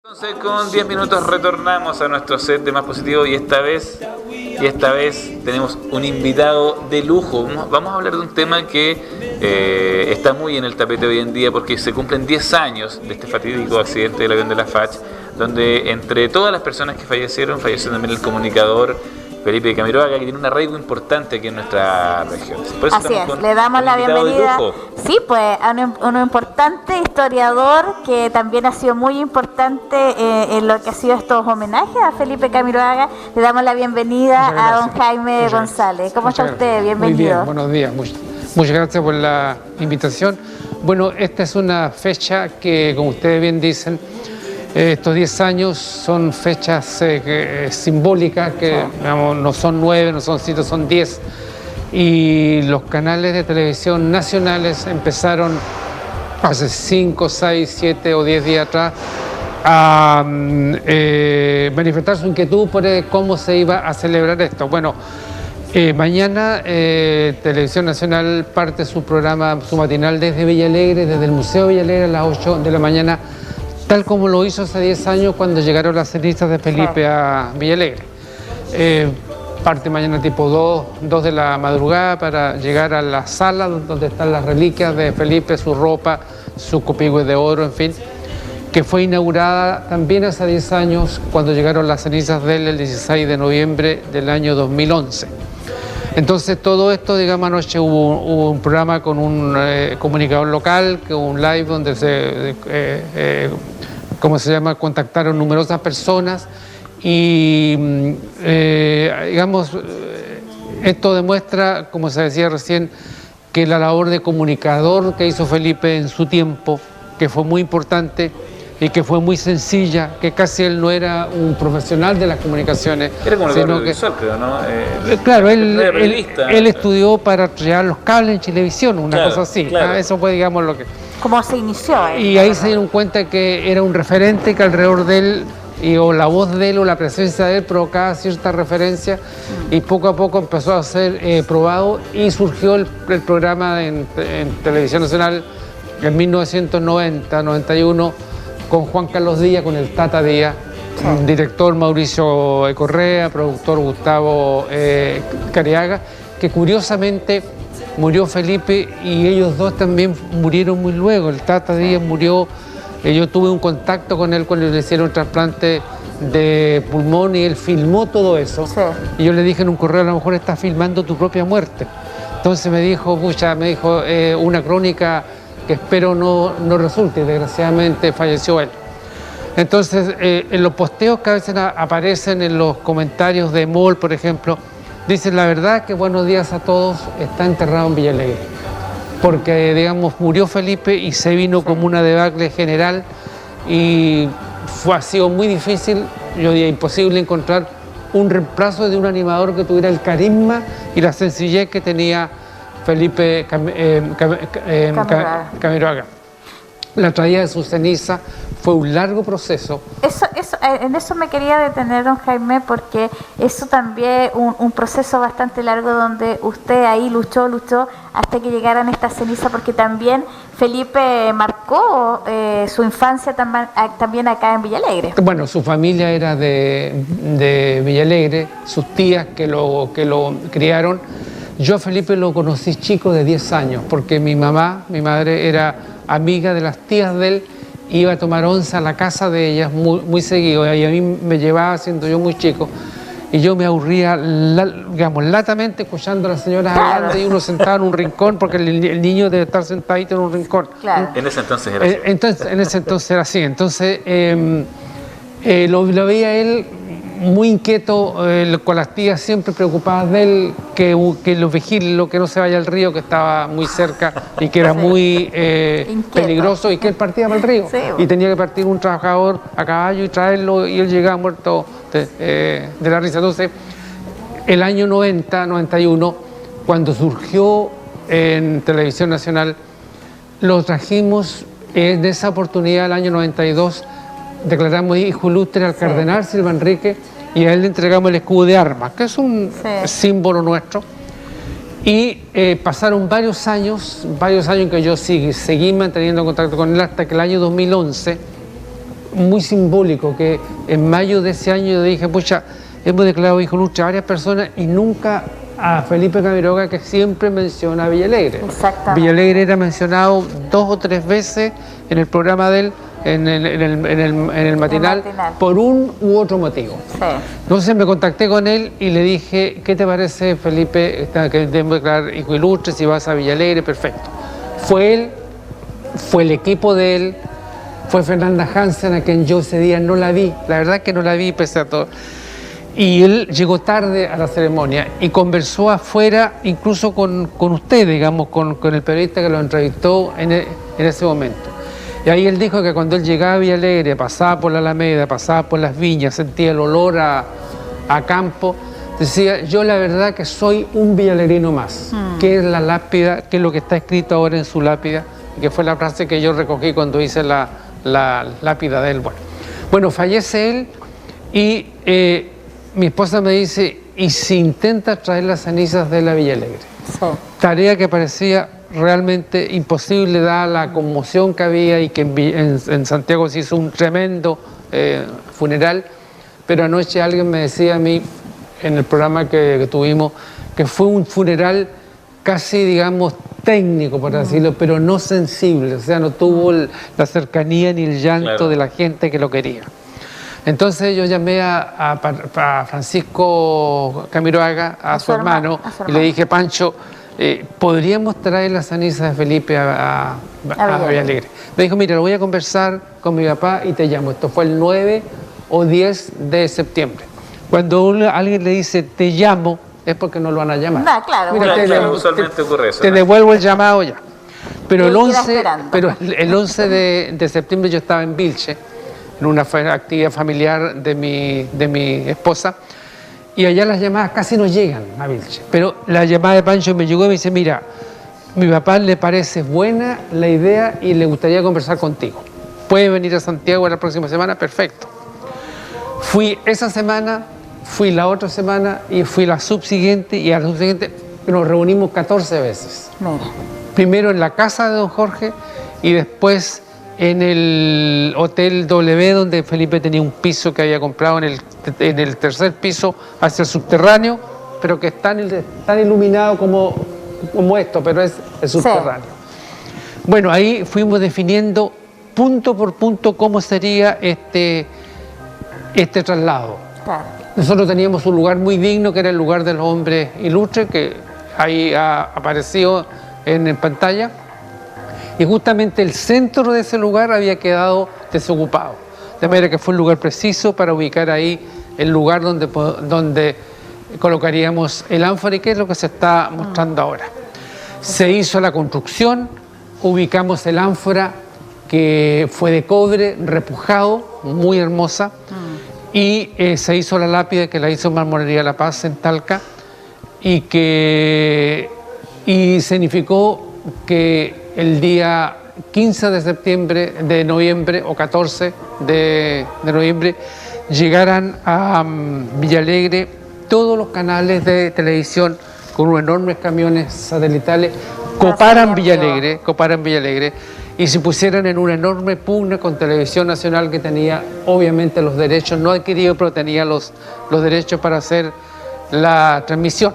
Entonces con 10 minutos retornamos a nuestro set de Más Positivo y esta vez tenemos un invitado de lujo. Vamos a hablar de un tema que está muy en el tapete hoy en día porque se cumplen 10 años de este fatídico accidente del avión de la FACH, donde entre todas las personas que falleció también el comunicador Felipe Camiroaga, que tiene un arraigo importante aquí en nuestra región. Por eso así es, le damos la bienvenida, sí, pues a un importante historiador que también ha sido muy importante en lo que ha sido estos homenajes a Felipe Camiroaga. Le damos la bienvenida a don Jaime González. ¿Cómo está usted? Bienvenido. Muy bien, buenos días. Muchas gracias por la invitación. Bueno, esta es una fecha que, como ustedes bien dicen, estos 10 años son fechas simbólicas, que digamos, no son 9, no son 7, son 10. Y los canales de televisión nacionales empezaron hace 5, 6, 7 o 10 días atrás a manifestar su inquietud por cómo se iba a celebrar esto. Bueno, mañana Televisión Nacional parte su programa, su matinal desde Villa Alegre, desde el Museo Villa Alegre a las 8 de la mañana, tal como lo hizo hace 10 años cuando llegaron las cenizas de Felipe a Villa Alegre. Parte mañana tipo 2 de la madrugada para llegar a la sala donde están las reliquias de Felipe, su ropa, su copihue de oro, en fin, que fue inaugurada también hace 10 años cuando llegaron las cenizas de él el 16 de noviembre del año 2011. Entonces todo eto, digamos, anoche hubo un programa con un comunicador local, un live donde contactaron numerosas personas y, digamos, esto demuestra, como se decía recién, que la labor de comunicador que hizo Felipe en su tiempo, que fue muy importante y que fue muy sencilla, que casi él no era un profesional de las comunicaciones. Era como el audiovisual, creo, ¿no? Claro, él estudió para llevar los cables en Chilevisión, una cosa así. Claro. Eso fue, digamos, lo que... ¿Cómo se inició? Y ahí se dieron cuenta que era un referente, que alrededor de él, o la voz de él o la presencia de él provocaba cierta referencia, y poco a poco empezó a ser probado y surgió el programa en Televisión Nacional en 1990-91, con Juan Carlos Díaz, con el Tata Díaz, director Mauricio Correa, productor Gustavo Careaga, que curiosamente murió Felipe y ellos dos también murieron muy luego. El Tata Díaz murió, yo tuve un contacto con él cuando le hicieron un trasplante de pulmón y él filmó todo eso. Sí. Y yo le dije en un correo, a lo mejor estás filmando tu propia muerte. Entonces me dijo, una crónica que espero no resulte, desgraciadamente falleció él. Entonces, en los posteos que a veces aparecen en los comentarios de MOL, por ejemplo, dicen la verdad que buenos días a todos, está enterrado en Villa Alegre. Porque, digamos, murió Felipe y se vino como una debacle general y ha sido muy difícil, yo diría imposible, encontrar un reemplazo de un animador que tuviera el carisma y la sencillez que tenía Felipe Camiroaga. La traída de su ceniza fue un largo proceso. En eso me quería detener, don Jaime, porque eso también un proceso bastante largo donde usted ahí luchó hasta que llegaran estas cenizas, porque también Felipe marcó su infancia también acá en Villa Alegre. Bueno, su familia era de Villa Alegre, sus tías que lo criaron. Yo a Felipe lo conocí chico de 10 años, porque mi madre era amiga de las tías de él, iba a tomar once a la casa de ellas muy seguido, y a mí me llevaba siendo yo muy chico, y yo me aburría, latamente escuchando a las señoras hablando y uno sentado en un rincón, porque el niño debe estar sentadito en un rincón. Claro. En ese entonces era así. En ese entonces era así. Entonces lo veía él muy inquieto, con las tías siempre preocupadas de él, que lo vigile, que no se vaya al río, que estaba muy cerca y que era muy peligroso, y que él partía para el río. Sí, y tenía que partir un trabajador a caballo y traerlo, y él llegaba muerto de la risa. Entonces, el año 90-91, cuando surgió en Televisión Nacional, lo trajimos en esa oportunidad, el año 92, declaramos hijo ilustre al cardenal Silva Enrique, y a él le entregamos el escudo de armas, que es un símbolo nuestro. Y pasaron varios años en que yo seguí manteniendo contacto con él, hasta que el año 2011 muy simbólico, que en mayo de ese año yo dije, pucha, hemos declarado hijo ilustre a varias personas y nunca a Felipe Camiroaga, que siempre menciona a Villalegre. Exactamente. Villalegre era mencionado 2 o 3 veces en el programa de él, en el matinal, por un u otro motivo. Sí. Entonces me contacté con él y le dije, ¿qué te parece, Felipe, que debemos declarar hijo ilustre, si vas a Villalegre? Perfecto. Fue él, fue el equipo de él, fue Fernanda Hansen, a quien yo ese día no la vi, la verdad que no la vi pese a todo. Y él llegó tarde a la ceremonia y conversó afuera, incluso con usted, digamos, con el periodista que lo entrevistó en ese momento. Y ahí él dijo que cuando él llegaba a Villalegre, pasaba por la Alameda, pasaba por las viñas, sentía el olor a campo, decía, yo la verdad que soy un villalegrino más, que es la lápida, que es lo que está escrito ahora en su lápida, que fue la frase que yo recogí cuando hice la lápida de él. Bueno, fallece él y mi esposa me dice, ¿y si intenta traer las cenizas de la Villalegre? Sí. Tarea que parecía realmente imposible dada la conmoción que había y que en Santiago se hizo un tremendo funeral, pero anoche alguien me decía a mí en el programa que tuvimos que fue un funeral casi, digamos, técnico, por decirlo, pero no sensible, o sea, no tuvo la cercanía ni el llanto de la gente que lo quería. Entonces yo llamé a Francisco Camiroaga, a su hermano, y le dije, Pancho, ¿podríamos traer las cenizas de Felipe a Villalegre? Me dijo, mira, lo voy a conversar con mi papá y te llamo. Esto fue el 9 o 10 de septiembre. Cuando alguien le dice, te llamo, es porque no lo van a llamar. No, claro, Mira, usualmente ocurre eso. Te devuelvo el llamado ya. Pero el 11, el 11 de septiembre yo estaba en Vilche, en una actividad familiar de mi esposa, y allá las llamadas casi no llegan a Vilche. Pero la llamada de Pancho me llegó y me dice, mira, mi papá le parece buena la idea y le gustaría conversar contigo. ¿Puede venir a Santiago la próxima semana? Perfecto. Fui esa semana, fui la otra semana y fui la subsiguiente, y a la subsiguiente nos reunimos 14 veces. Mira. Primero en la casa de don Jorge y después en el Hotel W, donde Felipe tenía un piso que había comprado en el tercer piso hacia el subterráneo, pero que es tan iluminado como esto, pero es el subterráneo. Sí. Bueno, ahí fuimos definiendo punto por punto cómo sería este traslado. Claro. Nosotros teníamos un lugar muy digno, que era el lugar de los hombres ilustres, que ahí ha aparecido en pantalla. Y justamente el centro de ese lugar había quedado desocupado. De manera que fue el lugar preciso para ubicar ahí el lugar donde colocaríamos el ánfora, y que es lo que se está mostrando ahora. Se hizo la construcción, ubicamos el ánfora, que fue de cobre repujado, muy hermosa, y se hizo la lápida, que la hizo Marmolería La Paz en Talca, y significó que el día 15 de noviembre o 14 de noviembre llegaran a Villalegre todos los canales de televisión con unos enormes camiones satelitales, coparan Villalegre y se pusieran en una enorme pugna con Televisión Nacional, que tenía obviamente los derechos, no adquiridos, pero tenía los derechos para hacer la transmisión.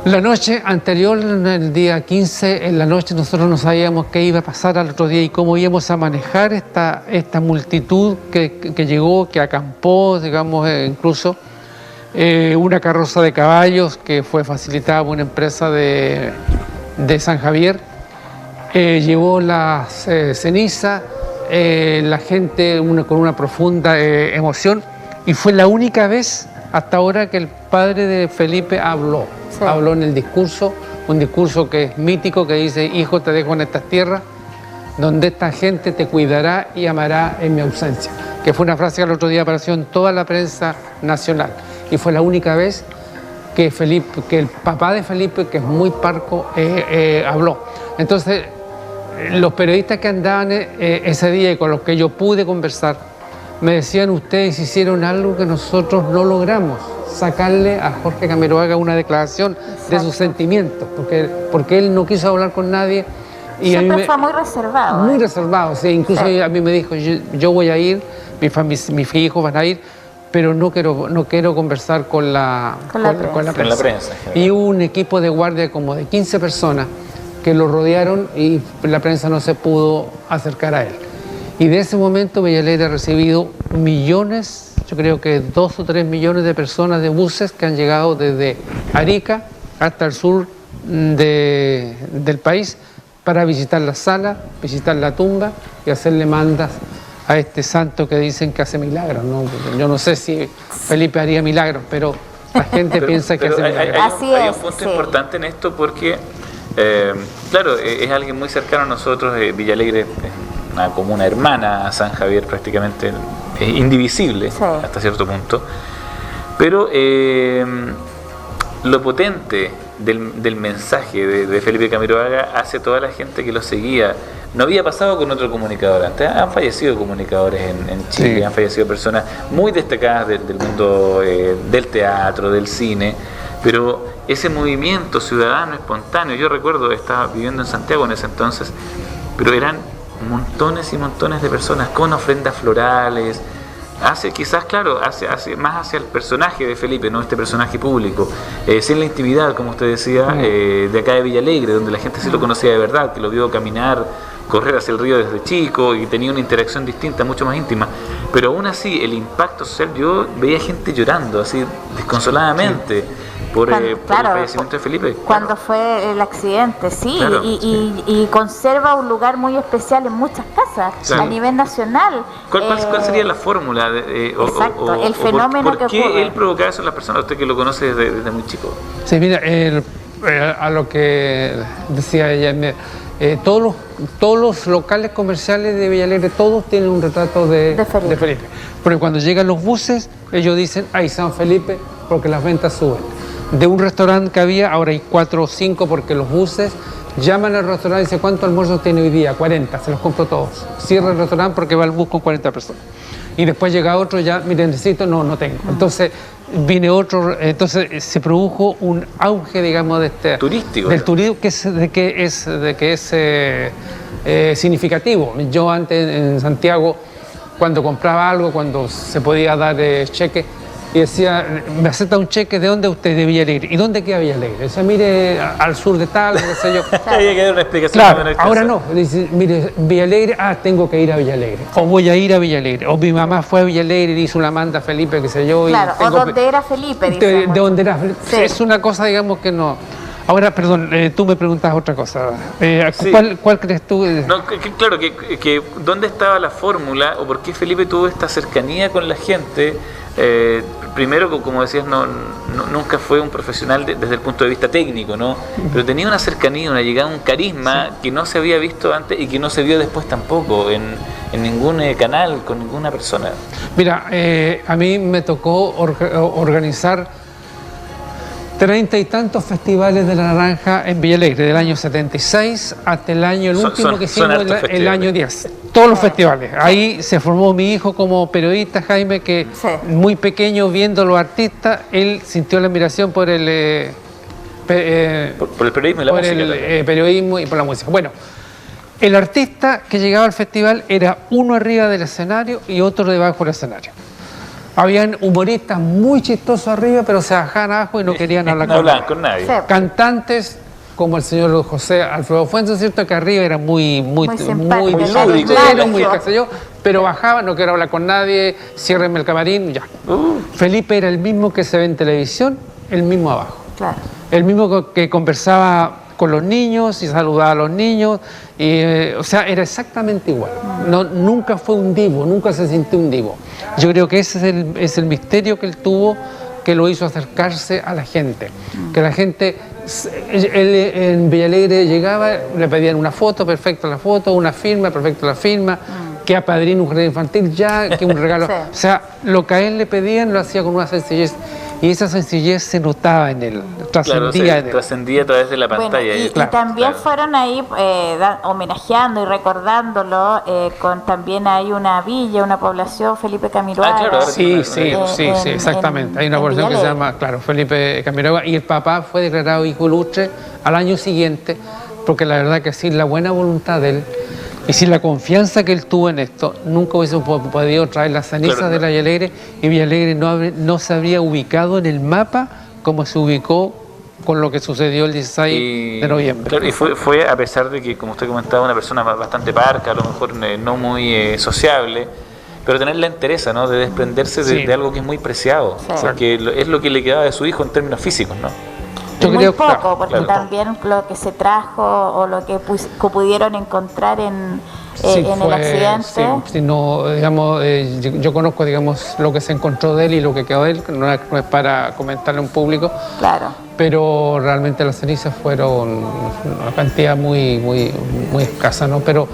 La noche anterior, el día 15, en la noche nosotros no sabíamos qué iba a pasar al otro día y cómo íbamos a manejar esta multitud que llegó, que acampó, digamos, incluso una carroza de caballos que fue facilitada por una empresa de San Javier, llevó las cenizas, la gente con una profunda emoción, y fue la única vez hasta ahora que el padre de Felipe habló. Sí. Habló en el discurso, un discurso que es mítico, que dice: hijo, te dejo en estas tierras, donde esta gente te cuidará y amará en mi ausencia. Que fue una frase que el otro día apareció en toda la prensa nacional. Y fue la única vez que el papá de Felipe, que es muy parco, habló. Entonces, los periodistas que andaban ese día y con los que yo pude conversar, me decían: ustedes hicieron algo que nosotros no logramos, sacarle a Jorge Camiroaga una declaración de sus sentimientos, porque él no quiso hablar con nadie, Y siempre fue muy reservado. Muy reservado, sí. Incluso a mí me dijo, yo voy a ir, mis hijos van a ir, pero no quiero conversar con la prensa. Y hubo un equipo de guardia como de 15 personas que lo rodearon y la prensa no se pudo acercar a él. Y de ese momento Villalegre ha recibido millones, yo creo que 2 o 3 millones de personas de buses que han llegado desde Arica hasta el sur del país para visitar la sala, visitar la tumba y hacerle mandas a este santo que dicen que hace milagros, ¿no? Yo no sé si Felipe haría milagros, pero la gente piensa que hace milagros. Hay un punto importante en esto porque, claro, es alguien muy cercano a nosotros. Villalegre es una comuna hermana a San Javier, prácticamente indivisible hasta cierto punto. Pero lo potente del mensaje de Felipe Camiroaga hacia toda la gente que lo seguía no había pasado con otro comunicador antes. Han fallecido comunicadores en Chile, han fallecido personas muy destacadas del mundo del teatro, del cine, pero ese movimiento ciudadano espontáneo, yo recuerdo, estaba viviendo en Santiago en ese entonces, pero eran montones y montones de personas con ofrendas florales. Quizás, claro, hace más hacia el personaje de Felipe, no este personaje público, sin la intimidad, como usted decía, de acá de Villalegre, donde la gente sí lo conocía de verdad, que lo vio caminar, correr hacia el río desde chico y tenía una interacción distinta, mucho más íntima. Pero aún así, el impacto social, yo veía gente llorando, así desconsoladamente. Por el fallecimiento de Felipe. Cuando fue el accidente, y conserva un lugar muy especial en muchas casas a nivel nacional. ¿Cuál sería la fórmula? Exacto, el fenómeno ¿por qué ocurre? Él provocaba eso en las personas? Usted que lo conoce desde muy chico. Sí, mira, a lo que decía ella, todos los locales comerciales de Villalegre, todos tienen un retrato de Felipe. Porque cuando llegan los buses, ellos dicen, ¡ay, San Felipe! Porque las ventas suben. De un restaurante que había, ahora hay 4 o 5 porque los buses llaman al restaurante y dicen, ¿cuántos almuerzos tiene hoy día? 40, se los compro todos. Cierra el restaurante porque va el bus con 40 personas. Y después llega otro, ya, mire, necesito, no tengo. Entonces viene otro, entonces se produjo un auge, digamos, de este turístico. Del turismo que es significativo. Yo antes en Santiago, cuando compraba algo, cuando se podía dar cheque, y decía, me acepta un cheque, ¿de dónde usted? De Villalegre. ¿Y dónde queda Villalegre? Decía, mire, al sur de tal, no sé yo. Había que dar una explicación. Claro, ahora no. Dice, mire, Villalegre, tengo que ir a Villalegre. O voy a ir a Villalegre. O mi mamá fue a Villalegre y hizo una manda a Felipe, qué sé yo. Claro, o donde era Felipe, de donde era Felipe. Sí. Es una cosa, digamos, que no... Ahora, perdón, tú me preguntas otra cosa. ¿Cuál crees tú? No, claro, que ¿dónde estaba la fórmula o por qué Felipe tuvo esta cercanía con la gente? Primero, como decías, nunca fue un profesional desde el punto de vista técnico, ¿no? Pero tenía una cercanía, una llegada, un carisma que no se había visto antes y que no se vio después tampoco en ningún canal, con ninguna persona. Mira, a mí me tocó organizar 30 y tantos festivales de la naranja en Villalegre, del año 76 hasta el último que hicimos, el año 10. Todos los festivales. Ahí se formó mi hijo como periodista, Jaime, que muy pequeño, viendo a los artistas, él sintió la admiración por el periodismo y la música. Periodismo y por la música. Bueno, el artista que llegaba al festival era uno arriba del escenario y otro debajo del escenario. Habían humoristas muy chistosos arriba, pero se bajaban abajo y no querían hablar con nadie. Cantantes como el señor José Alfredo Fuentes, ¿cierto? Que arriba era muy lúdico, muy qué sé yo, pero bajaban, no quiero hablar con nadie, ciérrenme el camarín, ya. Felipe era el mismo que se ve en televisión, el mismo abajo. Claro. El mismo que conversaba con los niños y saludaba a los niños, o sea, era exactamente igual. Nunca fue un divo, nunca se sintió un divo. Yo creo que ese es el misterio que él tuvo, que lo hizo acercarse a la gente. Que la gente, él en Villalegre llegaba, le pedían una foto, perfecto la foto, una firma, perfecto la firma, que apadrine un jardín infantil ya, que un regalo. O sea, lo que a él le pedían lo hacía con una sencillez. Y esa sencillez se notaba en él, trascendía trascendía a través de la pantalla. Bueno, y también fueron ahí homenajeando y recordándolo, también hay una villa, una población, Felipe Camiroaga. Sí, exactamente. Hay una población que se llama, Felipe Camiroaga, y el papá fue declarado hijo ilustre al año siguiente, porque la verdad que sin la buena voluntad de él y sin la confianza que él tuvo en esto, nunca hubiésemos podido traer las cenizas Claro, de la Villalegre, y Villalegre no se habría ubicado en el mapa como se ubicó con lo que sucedió el 16 de noviembre. Claro, y fue a pesar de que, como usted comentaba, una persona bastante parca, a lo mejor no muy sociable, pero tener la entereza, ¿no?, de desprenderse de algo que es muy preciado, porque es lo que le quedaba de su hijo en términos físicos, ¿no? Muy poco, porque también lo que se trajo o lo que pudieron encontrar en el accidente. Sí, no, digamos, yo conozco, digamos, lo que se encontró de él y lo que quedó de él, no es para comentarlo en público. Claro. Pero realmente las cenizas fueron una cantidad muy escasa, ¿no? Pero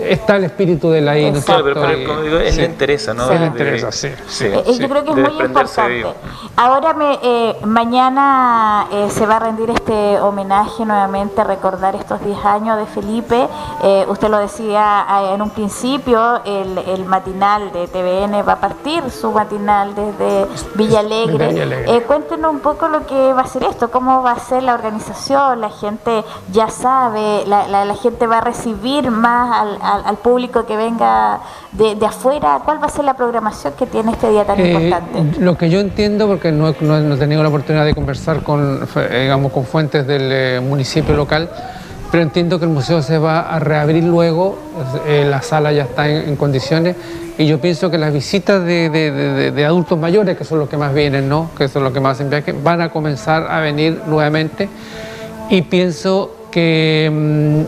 está el espíritu de la ahí, ¿no? Claro, pero como digo, es la entereza, ¿no? Es la entereza, yo creo que es muy importante. Ahora mañana se va a rendir este homenaje nuevamente, a recordar estos 10 años de Felipe. Usted lo decía en un principio, el matinal de TVN va a partir su matinal desde Villalegre. Cuéntenos un poco lo que va a ser esto, cómo va a ser la organización, la gente ya sabe, la gente va a recibir más al público que venga de afuera. ¿Cuál va a ser la programación que tiene este día tan importante? Lo que yo entiendo, porque no he tenido la oportunidad de conversar con fuentes del municipio local, pero entiendo que el museo se va a reabrir luego, la sala ya está en condiciones, y yo pienso que las visitas de adultos mayores, que son los que más vienen, ¿no?, que son los que más hacen viaje, van a comenzar a venir nuevamente, y pienso que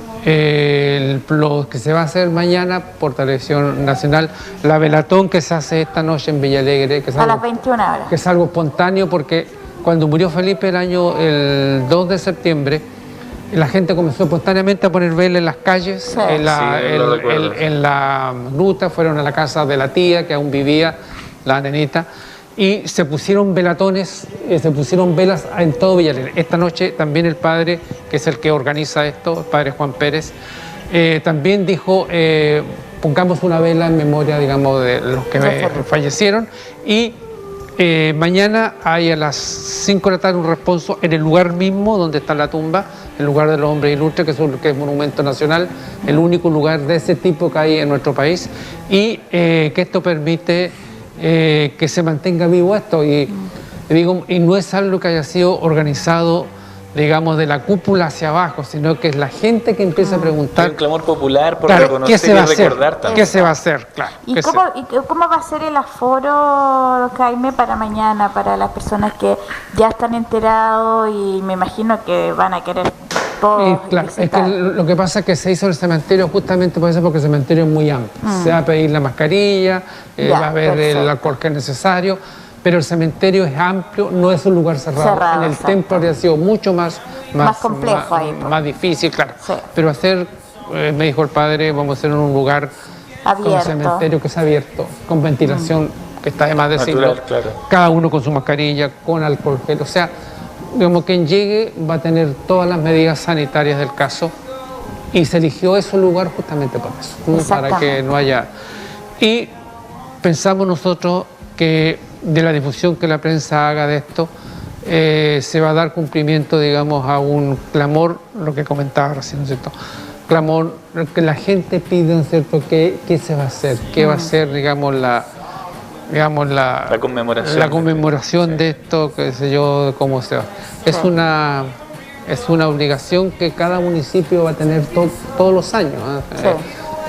lo que se va a hacer mañana por Televisión Nacional, la velatón que se hace esta noche en Villalegre, que es a las 21 horas. Que es algo espontáneo, porque cuando murió Felipe el 2 de septiembre, la gente comenzó espontáneamente a poner vela en las calles, en la ruta, fueron a la casa de la tía que aún vivía, la nenita, y se pusieron velatones, se pusieron velas en todo Villalegre. Esta noche también el padre, que es el que organiza esto, el padre Juan Pérez, también dijo, pongamos una vela en memoria, digamos, de los que fallecieron, y mañana hay a las 5 de la tarde un responso en el lugar mismo donde está la tumba, el lugar de los hombres ilustres, que es monumento nacional, el único lugar de ese tipo que hay en nuestro país, y que esto permite que se mantenga vivo esto, y no es algo que haya sido organizado, digamos, de la cúpula hacia abajo, sino que es la gente que empieza a preguntar. Hay un clamor popular por reconocer ¿qué se va a hacer? Recordar también. ¿Qué se va a hacer? Claro. ¿Y cómo va a ser el aforo, Jaime, para mañana, para las personas que ya están enterados y me imagino que van a querer todos claro, visitar? es que lo que pasa es que se hizo el cementerio justamente por eso, porque el cementerio es muy amplio. Se va a pedir la mascarilla, va a haber el alcohol que es necesario, pero el cementerio es amplio, no es un lugar cerrado. En el templo habría sido mucho más complejo, más difícil, claro. Sí. Pero me dijo el padre, vamos a hacer en un lugar con un cementerio que es abierto, con ventilación, que está de más decirlo. Claro. Cada uno con su mascarilla, con alcohol gel. O sea, digamos, quien llegue va a tener todas las medidas sanitarias del caso, y se eligió ese lugar justamente por eso, para que no haya. Y pensamos nosotros que de la difusión que la prensa haga de esto, se va a dar cumplimiento, digamos, a un clamor, lo que comentaba recién, ¿no es cierto? Clamor que la gente pide, ¿no es cierto? ¿Qué se va a hacer? ¿Qué va a ser, digamos, la conmemoración de esto, qué sé yo, cómo se va? Es una obligación que cada municipio va a tener todos los años,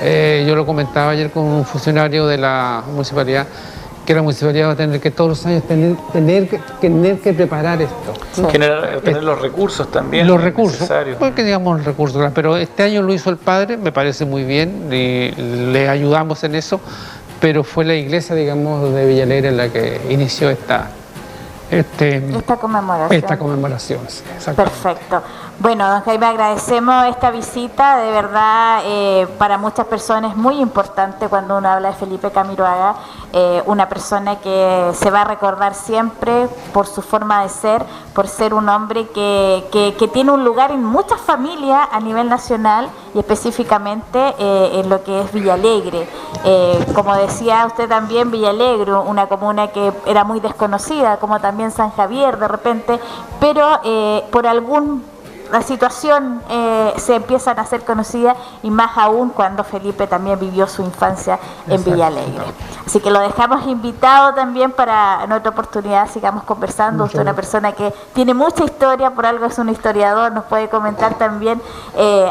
¿eh? Yo lo comentaba ayer con un funcionario de la municipalidad, que la municipalidad va a tener que todos los años tener que preparar esto. Tener los recursos también. Los recursos, necesarios. Porque digamos los recursos, pero este año lo hizo el padre, me parece muy bien, y le ayudamos en eso, pero fue la iglesia, digamos, de Villalegre la que inició esta conmemoración. Perfecto. Bueno, don Jaime, agradecemos esta visita, de verdad, para muchas personas es muy importante cuando uno habla de Felipe Camiroaga, una persona que se va a recordar siempre por su forma de ser, por ser un hombre que tiene un lugar en muchas familias a nivel nacional y específicamente en lo que es Villalegre. Como decía usted también, Villalegre, una comuna que era muy desconocida, como también San Javier de repente, pero por algún la situación se empiezan a hacer conocida, y más aún cuando Felipe también vivió su infancia en Villa Alegre. Así que lo dejamos invitado también para en otra oportunidad sigamos conversando. Usted es una persona que tiene mucha historia, por algo es un historiador, nos puede comentar también,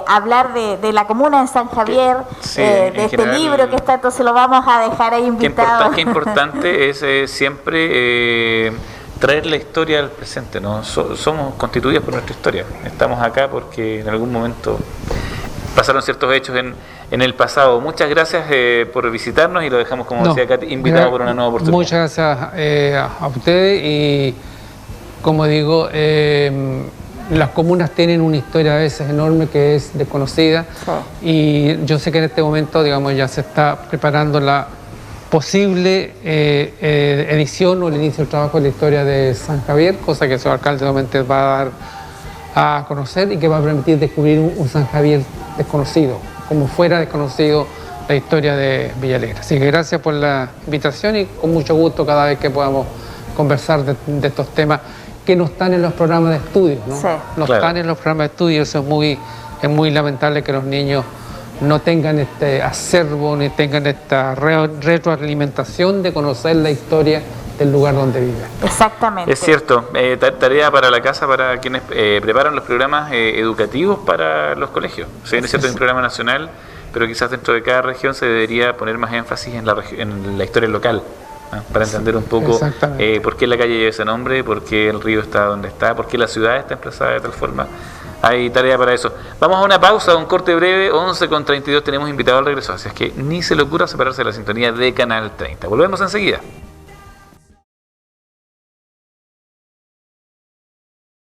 hablar de la comuna de San Javier, Sí, de este general, libro que está, entonces lo vamos a dejar ahí invitado. Qué importante es siempre traer la historia al presente, ¿no? Somos constituidos por nuestra historia. Estamos acá porque en algún momento pasaron ciertos hechos en el pasado. Muchas gracias por visitarnos y lo dejamos, como decía Katy, invitado por una nueva oportunidad. Muchas gracias a ustedes y, como digo, las comunas tienen una historia a veces enorme que es desconocida, y yo sé que en este momento, digamos, ya se está preparando la posible edición o el inicio del trabajo de la historia de San Javier, cosa que su alcalde nuevamente va a dar a conocer y que va a permitir descubrir un San Javier desconocido, como fuera desconocido la historia de Villa Alegre. Así que gracias por la invitación y con mucho gusto cada vez que podamos conversar de estos temas que no están en los programas de estudio, ¿no? Sí. No están en los programas de estudio. Eso es muy lamentable, que los niños no tengan este acervo ni tengan esta retroalimentación de conocer la historia del lugar donde viven. Exactamente. Es cierto, tarea para la casa, para quienes preparan los programas educativos para los colegios. Si bien es cierto, hay un programa nacional, pero quizás dentro de cada región se debería poner más énfasis en la historia local, ¿no? Para entender un poco por qué la calle lleva ese nombre, por qué el río está donde está, por qué la ciudad está emplazada de tal forma. Hay tarea para eso. Vamos a una pausa, un corte breve, 11:32, tenemos invitado al regreso, así es que ni se le ocurra separarse de la sintonía de Canal 30. Volvemos enseguida.